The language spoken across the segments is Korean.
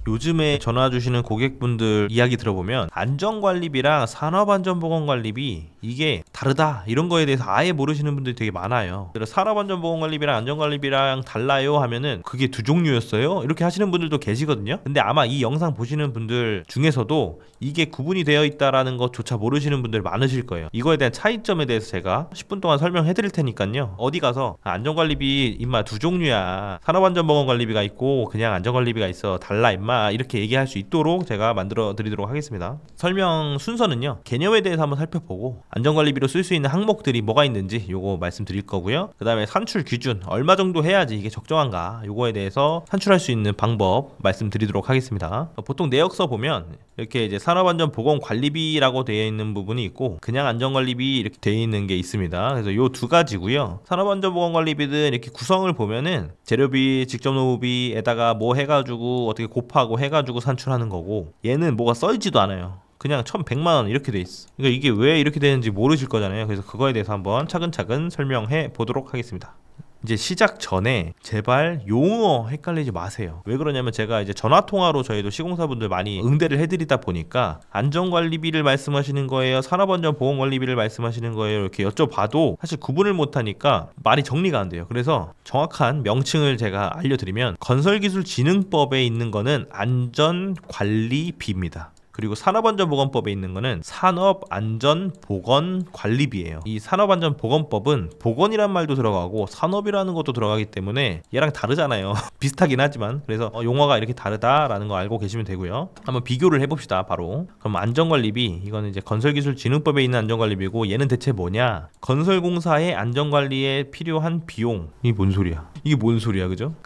요즘에 전화 주시는 고객분들 이야기 들어보면 안전관리비랑 산업안전보건관리비 이게 다르다 이런 거에 대해서 아예 모르시는 분들이 되게 많아요. 그래서 산업안전보건관리비랑 안전관리비랑 달라요 하면은 그게 두 종류였어요? 이렇게 하시는 분들도 계시거든요. 근데 아마 이 영상 보시는 분들 중에서도 이게 구분이 되어 있다라는 것조차 모르시는 분들 많으실 거예요. 이거에 대한 차이점에 대해서 제가 10분 동안 설명해 드릴 테니까요. 어디 가서 안전관리비 임마 두 종류야. 산업안전보건관리비가 있고 그냥 안전관리비가 있어. 달라 임마. 이렇게 얘기할 수 있도록 제가 만들어 드리도록 하겠습니다. 설명 순서는요, 개념에 대해서 한번 살펴보고 안전관리비로 쓸 수 있는 항목들이 뭐가 있는지 요거 말씀드릴 거고요. 그 다음에 산출 기준 얼마 정도 해야지 이게 적정한가 요거에 대해서 산출할 수 있는 방법 말씀드리도록 하겠습니다. 보통 내역서 보면 이렇게 이제 산업안전보건관리비라고 되어 있는 부분이 있고 그냥 안전관리비 이렇게 되어 있는 게 있습니다. 그래서 요 두 가지고요. 산업안전보건관리비는 이렇게 구성을 보면은 재료비, 직접노무비에다가 뭐 해가지고 어떻게 곱하고 해가지고 산출하는 거고, 얘는 뭐가 써있지도 않아요. 그냥 1100만원 이렇게 돼 있어. 그러니까 이게 왜 이렇게 되는지 모르실 거잖아요. 그래서 그거에 대해서 한번 차근차근 설명해 보도록 하겠습니다. 이제 시작 전에 제발 용어 헷갈리지 마세요. 왜 그러냐면 제가 이제 전화통화로 저희도 시공사분들 많이 응대를 해드리다 보니까 안전관리비를 말씀하시는 거예요, 산업안전보건관리비를 말씀하시는 거예요 이렇게 여쭤봐도 사실 구분을 못하니까 말이 정리가 안 돼요. 그래서 정확한 명칭을 제가 알려드리면 건설기술진흥법에 있는 거는 안전관리비입니다. 그리고 산업안전보건법에 있는 거는 산업안전보건관리비예요. 이 산업안전보건법은 보건이란 말도 들어가고 산업이라는 것도 들어가기 때문에 얘랑 다르잖아요. 비슷하긴 하지만. 그래서 용어가 이렇게 다르다라는 거 알고 계시면 되고요. 한번 비교를 해봅시다. 바로. 그럼 안전관리비, 이거는 이제 건설기술진흥법에 있는 안전관리비고, 얘는 대체 뭐냐? 건설공사의 안전관리에 필요한 비용. 이게 뭔 소리야? 이게 뭔 소리야, 그죠?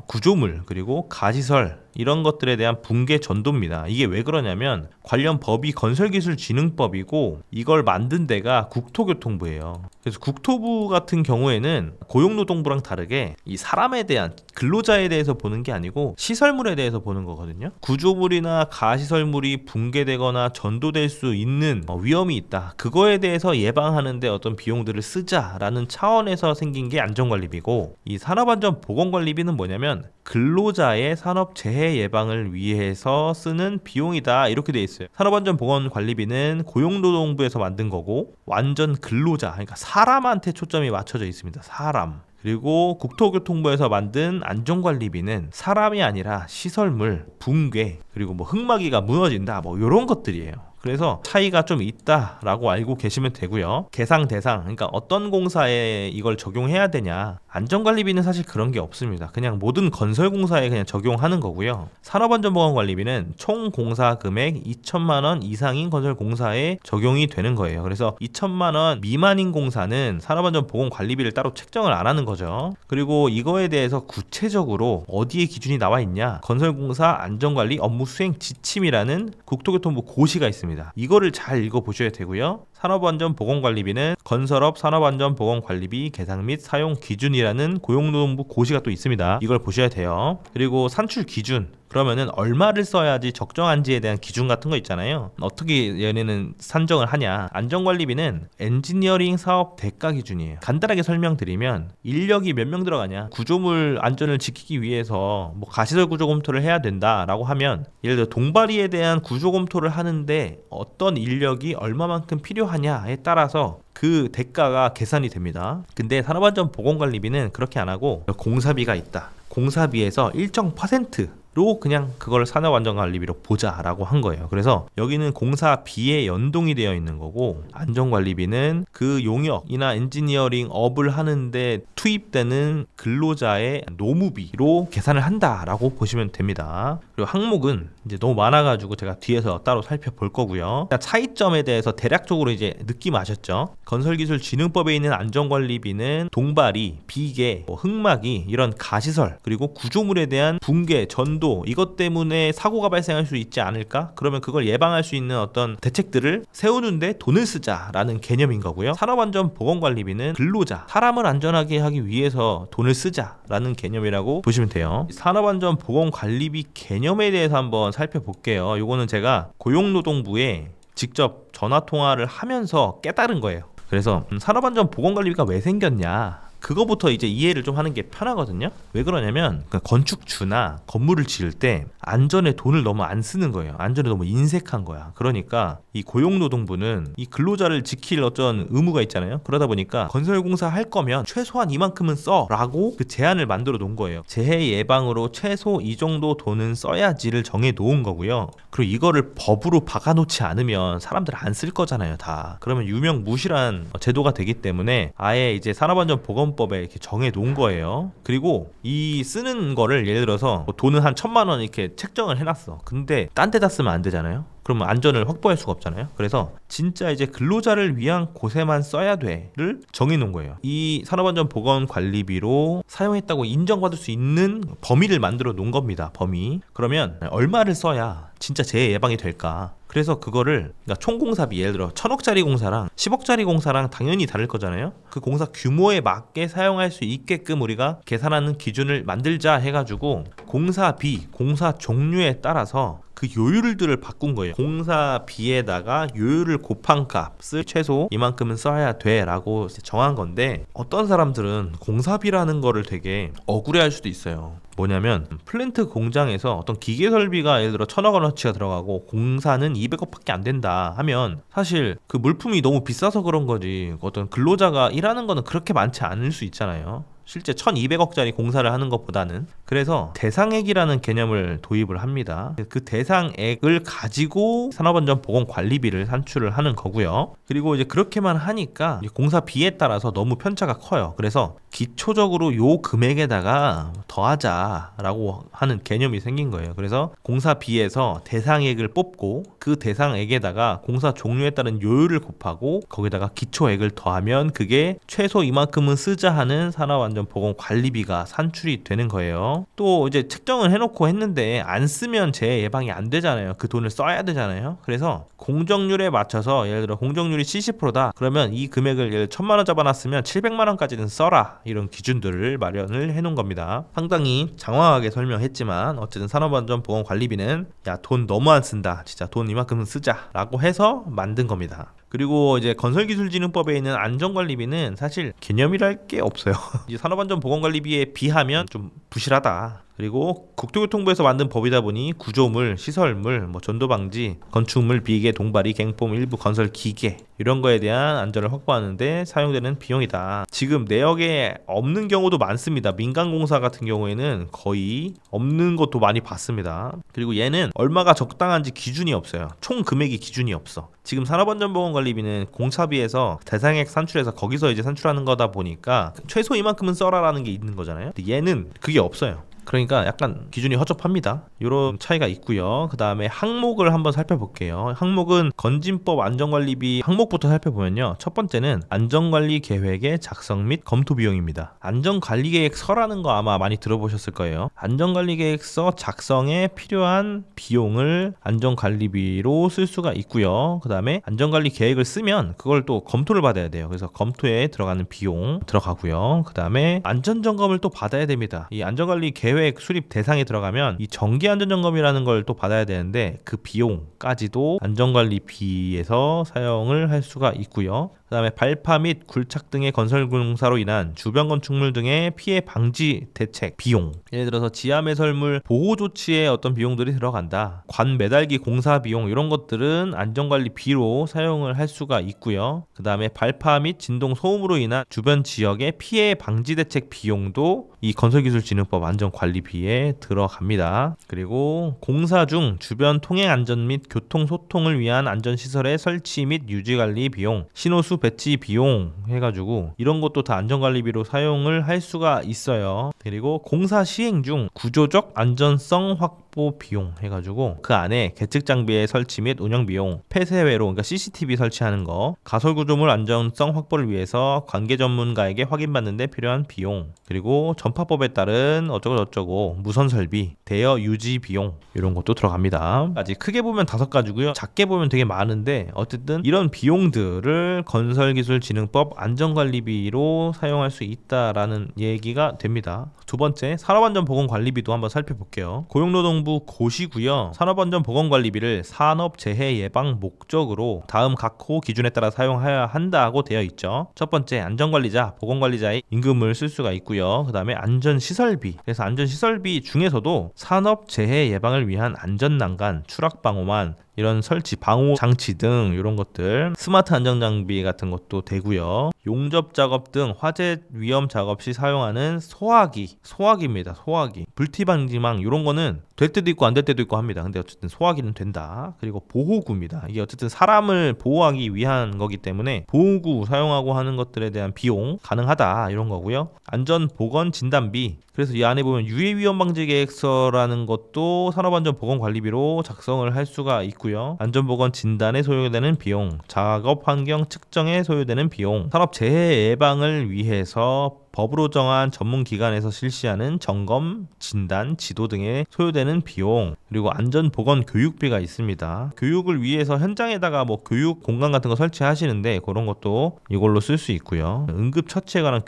구조물 그리고 가시설 이런 것들에 대한 붕괴 전도입니다. 이게 왜 그러냐면 관련 법이 건설기술진흥법이고 이걸 만든 데가 국토교통부예요. 그래서 국토부 같은 경우에는 고용노동부랑 다르게 이 사람에 대한, 근로자에 대해서 보는 게 아니고 시설물에 대해서 보는 거거든요. 구조물이나 가시설물이 붕괴되거나 전도될 수 있는 위험이 있다, 그거에 대해서 예방하는데 어떤 비용들을 쓰자라는 차원에서 생긴 게 안전관리비고, 이 산업안전보건관리비는 뭐냐면 근로자의 산업재해 예방을 위해서 쓰는 비용이다 이렇게 돼 있어요. 산업안전보건관리비는 고용노동부에서 만든 거고 완전 근로자, 그러니까 사람한테 초점이 맞춰져 있습니다. 사람. 그리고 국토교통부에서 만든 안전관리비는 사람이 아니라 시설물, 붕괴, 그리고 뭐 흙막이가 무너진다 뭐 이런 것들이에요. 그래서 차이가 좀 있다라고 알고 계시면 되고요. 계상 대상, 그러니까 어떤 공사에 이걸 적용해야 되냐, 안전관리비는 사실 그런 게 없습니다. 그냥 모든 건설공사에 그냥 적용하는 거고요. 산업안전보건관리비는 총 공사 금액 2천만원 이상인 건설공사에 적용이 되는 거예요. 그래서 2천만원 미만인 공사는 산업안전보건관리비를 따로 책정을 안 하는 거죠. 그리고 이거에 대해서 구체적으로 어디에 기준이 나와 있냐, 건설공사 안전관리 업무 수행 지침이라는 국토교통부 고시가 있습니다. 이거를 잘 읽어보셔야 되고요. 산업안전보건관리비는 건설업 산업안전보건관리비 계상 및 사용 기준이라는 고용노동부 고시가 또 있습니다. 이걸 보셔야 돼요. 그리고 산출 기준, 그러면은 얼마를 써야지 적정한지에 대한 기준 같은 거 있잖아요. 어떻게 얘네는 산정을 하냐. 안전관리비는 엔지니어링 사업 대가 기준이에요. 간단하게 설명드리면 인력이 몇 명 들어가냐, 구조물 안전을 지키기 위해서 뭐 가시설 구조 검토를 해야 된다라고 하면, 예를 들어 동바리에 대한 구조 검토를 하는데 어떤 인력이 얼마만큼 필요하냐에 따라서 그 대가가 계산이 됩니다. 근데 산업안전보건관리비는 그렇게 안 하고 공사비가 있다, 공사비에서 일정 %로 그냥 그걸 산업안전관리비로 보자라고 한 거예요. 그래서 여기는 공사비에 연동이 되어 있는 거고, 안전관리비는 그 용역이나 엔지니어링 업을 하는데 투입되는 근로자의 노무비로 계산을 한다라고 보시면 됩니다. 그리고 항목은 이제 너무 많아가지고 제가 뒤에서 따로 살펴볼 거고요. 차이점에 대해서 대략적으로 이제 느낌 아셨죠? 건설기술진흥법에 있는 안전관리비는 동바리, 비계, 흙막이, 이런 가시설, 그리고 구조물에 대한 붕괴, 전도, 이것 때문에 사고가 발생할 수 있지 않을까? 그러면 그걸 예방할 수 있는 어떤 대책들을 세우는데 돈을 쓰자라는 개념인 거고요. 산업안전보건관리비는 근로자, 사람을 안전하게 하기 위해서 돈을 쓰자라는 개념이라고 보시면 돼요. 산업안전보건관리비 개념에 대해서 한번 살펴볼게요. 요거는 제가 고용노동부에 직접 전화통화를 하면서 깨달은 거예요. 그래서 산업안전보건관리비가 왜 생겼냐, 그거부터 이제 이해를 좀 하는 게 편하거든요. 왜 그러냐면 건축주나 건물을 지을 때 안전에 돈을 너무 안 쓰는 거예요. 안전에 너무 인색한 거야. 그러니까 이 고용노동부는 이 근로자를 지킬 어떤 의무가 있잖아요. 그러다 보니까 건설공사 할 거면 최소한 이만큼은 써라고 그 제한을 만들어 놓은 거예요. 재해 예방으로 최소 이 정도 돈은 써야지를 정해 놓은 거고요. 그리고 이거를 법으로 박아놓지 않으면 사람들 안 쓸 거잖아요, 다. 그러면 유명무실한 제도가 되기 때문에 아예 이제 산업안전보건법에 이렇게 정해 놓은 거예요. 그리고 이 쓰는 거를 예를 들어서 뭐 돈은 한 1,000만 원 이렇게 책정을 해놨어. 근데 딴 데다 쓰면 안 되잖아요. 그러면 안전을 확보할 수가 없잖아요. 그래서 진짜 이제 근로자를 위한 곳에만 써야 돼를 정해놓은 거예요. 이 산업안전보건관리비로 사용했다고 인정받을 수 있는 범위를 만들어 놓은 겁니다. 범위. 그러면 얼마를 써야 진짜 재해 예방이 될까? 그래서 그거를 그러니까 총공사비 예를 들어 1,000억짜리 공사랑 10억짜리 공사랑 당연히 다를 거잖아요. 그 공사 규모에 맞게 사용할 수 있게끔 우리가 계산하는 기준을 만들자 해가지고 공사비, 공사 종류에 따라서 그 요율들을 바꾼 거예요. 공사비에다가 요율을 곱한 값을 최소 이만큼은 써야 돼 라고 정한 건데, 어떤 사람들은 공사비라는 거를 되게 억울해할 수도 있어요. 뭐냐면 플랜트 공장에서 어떤 기계 설비가 예를 들어 1,000억 원어치가 들어가고 공사는 200억밖에 안 된다 하면 사실 그 물품이 너무 비싸서 그런 거지 어떤 근로자가 일하는 거는 그렇게 많지 않을 수 있잖아요. 실제 1,200억짜리 공사를 하는 것보다는. 그래서 대상액이라는 개념을 도입을 합니다. 그 대상액을 가지고 산업안전보건관리비를 산출을 하는 거고요. 그리고 이제 그렇게만 하니까 공사비에 따라서 너무 편차가 커요. 그래서 기초적으로 요 금액에다가 더하자라고 하는 개념이 생긴 거예요. 그래서 공사비에서 대상액을 뽑고 그 대상액에다가 공사 종류에 따른 요율을 곱하고 거기다가 기초액을 더하면 그게 최소 이만큼은 쓰자 하는 산업안전보건관리비가 산출이 되는 거예요. 또 이제 책정을 해놓고 했는데 안 쓰면 재해 예방이 안 되잖아요. 그 돈을 써야 되잖아요. 그래서 공정률에 맞춰서 예를 들어 공정률이 70%다 그러면 이 금액을 예를 1,000만 원 잡아놨으면 700만 원까지는 써라, 이런 기준들을 마련을 해놓은 겁니다. 상당히 장황하게 설명했지만 어쨌든 산업안전보건관리비는 야, 돈 너무 안 쓴다, 진짜 돈 이만큼은 쓰자 라고 해서 만든 겁니다. 그리고 이제 건설기술진흥법에 있는 안전관리비는 사실 개념이랄 게 없어요. 이제 산업안전보건관리비에 비하면 좀 부실하다. 그리고 국토교통부에서 만든 법이다 보니 구조물, 시설물, 전도방지, 건축물, 비계, 동바리, 갱폼, 일부 건설 기계 이런 거에 대한 안전을 확보하는데 사용되는 비용이다. 지금 내역에 없는 경우도 많습니다. 민간공사 같은 경우에는 거의 없는 것도 많이 봤습니다. 그리고 얘는 얼마가 적당한지 기준이 없어요. 총 금액이 기준이 없어. 지금 산업안전보건관리비는 공사비에서 대상액 산출해서 거기서 이제 산출하는 거다 보니까 최소 이만큼은 써라라는 게 있는 거잖아요. 근데 얘는 그게 없어요. 그러니까 약간 기준이 허접합니다. 이런 차이가 있고요. 그 다음에 항목을 한번 살펴볼게요. 항목은 건진법 안전관리비 항목부터 살펴보면요. 첫 번째는 안전관리 계획의 작성 및 검토 비용입니다. 안전관리계획서라는 거 아마 많이 들어보셨을 거예요. 안전관리계획서 작성에 필요한 비용을 안전관리비로 쓸 수가 있고요. 그 다음에 안전관리 계획을 쓰면 그걸 또 검토를 받아야 돼요. 그래서 검토에 들어가는 비용 들어가고요. 그 다음에 안전점검을 또 받아야 됩니다. 이 안전관리 계획 수립 대상에 들어가면 이 정기안전점검이라는 걸 또 받아야 되는데 그 비용까지도 안전관리비에서 사용을 할 수가 있고요. 그 다음에 발파 및 굴착 등의 건설공사로 인한 주변 건축물 등의 피해 방지 대책 비용, 예를 들어서 지하 매설물 보호 조치에 어떤 비용들이 들어간다. 관 매달기 공사 비용 이런 것들은 안전관리비로 사용을 할 수가 있고요. 그 다음에 발파 및 진동 소음으로 인한 주변 지역의 피해 방지 대책 비용도 이 건설기술진흥법 안전관리비에 들어갑니다. 그리고 공사 중 주변 통행 안전 및 교통 소통을 위한 안전시설의 설치 및 유지관리 비용, 신호수 배치 비용 해가지고 이런 것도 다 안전관리비로 사용을 할 수가 있어요. 그리고 공사 시행 중 구조적 안전성 확보 비용 해가지고 그 안에 계측 장비의 설치 및 운영 비용, 폐쇄회로 그러니까 CCTV 설치하는 거, 가설 구조물 안전성 확보를 위해서 관계 전문가에게 확인받는 데 필요한 비용, 그리고 전파법에 따른 어쩌고저쩌고 무선 설비, 대여 유지 비용 이런 것도 들어갑니다. 아직 크게 보면 5가지고요. 작게 보면 되게 많은데 어쨌든 이런 비용들을 건설기술진흥법 안전관리비로 사용할 수 있다라는 얘기가 됩니다. 두 번째, 산업안전보건관리비도 한번 살펴볼게요. 고용노동부 환경부 고시고요. 산업안전보건관리비를 산업재해 예방 목적으로 다음 각 호 기준에 따라 사용해야 한다고 되어 있죠. 첫 번째, 안전관리자, 보건관리자의 임금을 쓸 수가 있고요. 그 다음에 안전시설비, 그래서 안전시설비 중에서도 산업재해 예방을 위한 안전난간, 추락방호만, 이런 설치, 방호 장치 등 이런 것들, 스마트 안전장비 같은 것도 되고요. 용접 작업 등 화재 위험 작업 시 사용하는 소화기입니다. 소화기, 불티 방지망 이런 거는 될 때도 있고 안 될 때도 있고 합니다. 근데 어쨌든 소화기는 된다. 그리고 보호구입니다. 이게 어쨌든 사람을 보호하기 위한 거기 때문에 보호구 사용하고 하는 것들에 대한 비용 가능하다 이런 거고요. 안전보건진단비, 그래서 이 안에 보면 유해위험방지계획서라는 것도 산업안전보건관리비로 작성을 할 수가 있고요. 안전보건 진단에 소요되는 비용, 작업환경 측정에 소요되는 비용, 산업재해 예방을 위해서 법으로 정한 전문기관에서 실시하는 점검, 진단, 지도 등에 소요되는 비용, 그리고 안전보건 교육비가 있습니다. 교육을 위해서 현장에다가 뭐 교육 공간 같은 거 설치하시는데 그런 것도 이걸로 쓸 수 있고요. 응급처치에 관한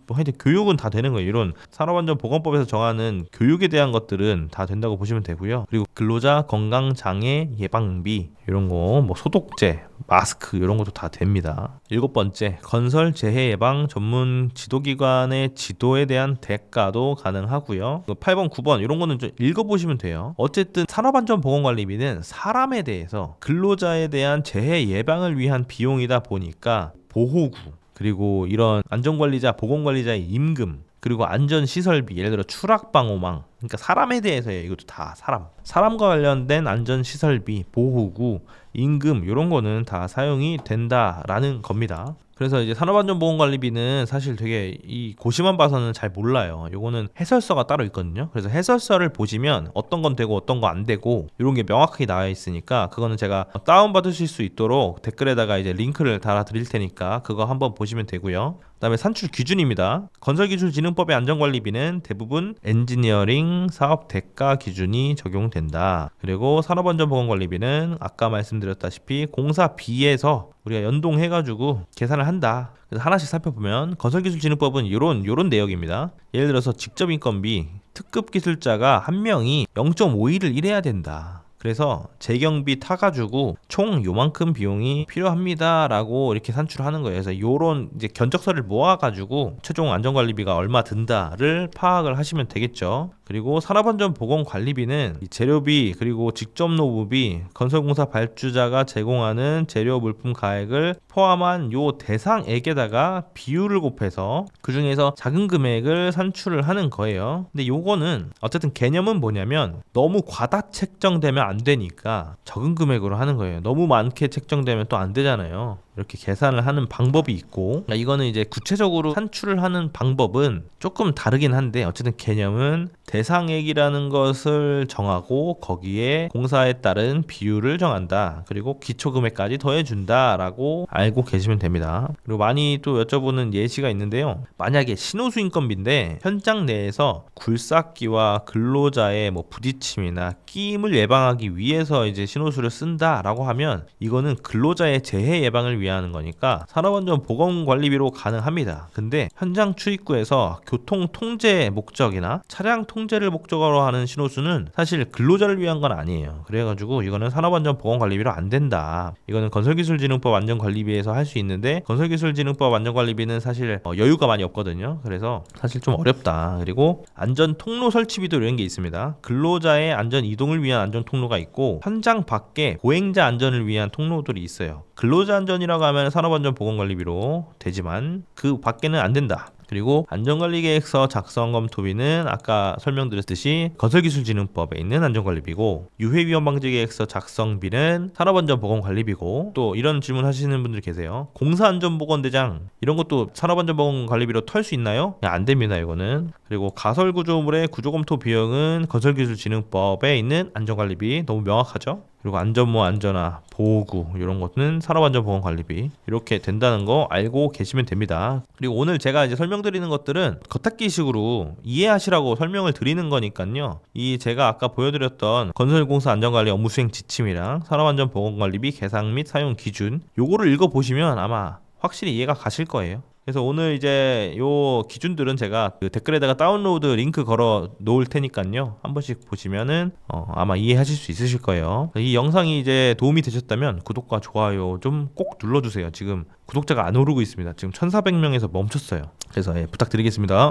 하여튼 교육은 다 되는 거예요. 이런 산업안전보건법에서 정하는 교육에 대한 것들은 다 된다고 보시면 되고요. 그리고 근로자 건강장애 예방비 이런 거, 뭐 소독제, 마스크 이런 것도 다 됩니다. 7번째, 건설 재해 예방 전문 지도기관의 지도에 대한 대가도 가능하고요. 8번, 9번 이런 거는 좀 읽어보시면 돼요. 어쨌든 산업안전보건관리비는 사람에 대해서, 근로자에 대한 재해 예방을 위한 비용이다 보니까 보호구, 그리고 이런 안전관리자, 보건관리자의 임금, 그리고 안전시설비, 예를 들어 추락방호망, 그러니까 사람에 대해서예요. 이것도 다 사람과 관련된 안전시설비, 보호구, 임금 이런 거는 다 사용이 된다라는 겁니다. 그래서 이제 산업안전보건관리비는 사실 되게 이 고시만 봐서는 잘 몰라요. 요거는 해설서가 따로 있거든요. 그래서 해설서를 보시면 어떤 건 되고 어떤 거 안 되고 이런 게 명확하게 나와 있으니까 그거는 제가 다운 받으실 수 있도록 댓글에다가 이제 링크를 달아 드릴 테니까 그거 한번 보시면 되고요. 그다음에 산출 기준입니다. 건설기술진흥법의 안전관리비는 대부분 엔지니어링 사업 대가 기준이 적용된다. 그리고 산업안전보건관리비는 아까 말씀드렸다시피 공사비에서 우리가 연동해가지고 계산을 한다. 그래서 하나씩 살펴보면 건설기술진흥법은 이런 내역입니다. 예를 들어서 직접인건비, 특급기술자가 한 명이 0.5일을 일해야 된다. 그래서 재경비 타가지고 총 요만큼 비용이 필요합니다라고 이렇게 산출하는 거예요. 그래서 요런 이제 견적서를 모아가지고 최종 안전관리비가 얼마 든다를 파악을 하시면 되겠죠. 그리고 산업안전보건관리비는 재료비, 그리고 직접노무비, 건설공사 발주자가 제공하는 재료 물품 가액을 포함한 요 대상액에다가 비율을 곱해서 그 중에서 작은 금액을 산출을 하는 거예요. 근데 요거는 어쨌든 개념은 뭐냐면 너무 과다 책정되면 안 되니까 적은 금액으로 하는 거예요. 너무 많게 책정되면 또 안 되잖아요. 이렇게 계산을 하는 방법이 있고, 이거는 이제 구체적으로 산출을 하는 방법은 조금 다르긴 한데 어쨌든 개념은 대상액이라는 것을 정하고 거기에 공사에 따른 비율을 정한다. 그리고 기초금액까지 더해준다라고 알고 계시면 됩니다. 그리고 많이 또 여쭤보는 예시가 있는데요. 만약에 신호수 인건비인데 현장 내에서 굴삭기와 근로자의 뭐 부딪힘이나 끼임을 예방하기 위해서 이제 신호수를 쓴다라고 하면 이거는 근로자의 재해 예방을 위한 거니까 산업안전보건관리비로 가능합니다. 근데 현장 출입구에서 교통 통제 목적이나 차량 통제를 목적으로 하는 신호수는 사실 근로자를 위한 건 아니에요. 그래가지고 이거는 산업안전보건관리비로 안 된다. 이거는 건설기술진흥법 안전관리비에서 할 수 있는데 건설기술진흥법 안전관리비는 사실 여유가 많이 없거든요. 그래서 사실 좀 어렵다. 그리고 안전통로 설치비도 이런 게 있습니다. 근로자의 안전 이동을 위한 안전통로가 있고 현장 밖에 보행자 안전을 위한 통로들이 있어요. 근로자 안전이라고 하면 산업안전보건관리비로 되지만 그 밖에는 안 된다. 그리고 안전관리계획서 작성 검토비는 아까 설명드렸듯이 건설기술진흥법에 있는 안전관리비고, 유해위험방지계획서 작성비는 산업안전보건관리비고, 또 이런 질문 하시는 분들 계세요. 공사안전보건대장 이런 것도 산업안전보건관리비로 털 수 있나요? 안 됩니다. 이거는. 그리고 가설구조물의 구조검토 비용은 건설기술진흥법에 있는 안전관리비, 너무 명확하죠? 그리고 안전모 안전화, 보호구 이런 것은 산업안전보건관리비 이렇게 된다는 거 알고 계시면 됩니다. 그리고 오늘 제가 이제 설명드리는 것들은 겉핥기식으로 이해하시라고 설명을 드리는 거니까요. 이 제가 아까 보여드렸던 건설공사 안전관리 업무수행 지침이랑 산업안전보건관리비 계상 및 사용 기준 요거를 읽어보시면 아마 확실히 이해가 가실 거예요. 그래서 오늘 이제 요 기준들은 제가 그 댓글에다가 다운로드 링크 걸어 놓을 테니까요. 한 번씩 보시면은 아마 이해하실 수 있으실 거예요. 이 영상이 이제 도움이 되셨다면 구독과 좋아요 좀 꼭 눌러주세요. 지금 구독자가 안 오르고 있습니다. 지금 1400명에서 멈췄어요. 그래서 부탁드리겠습니다.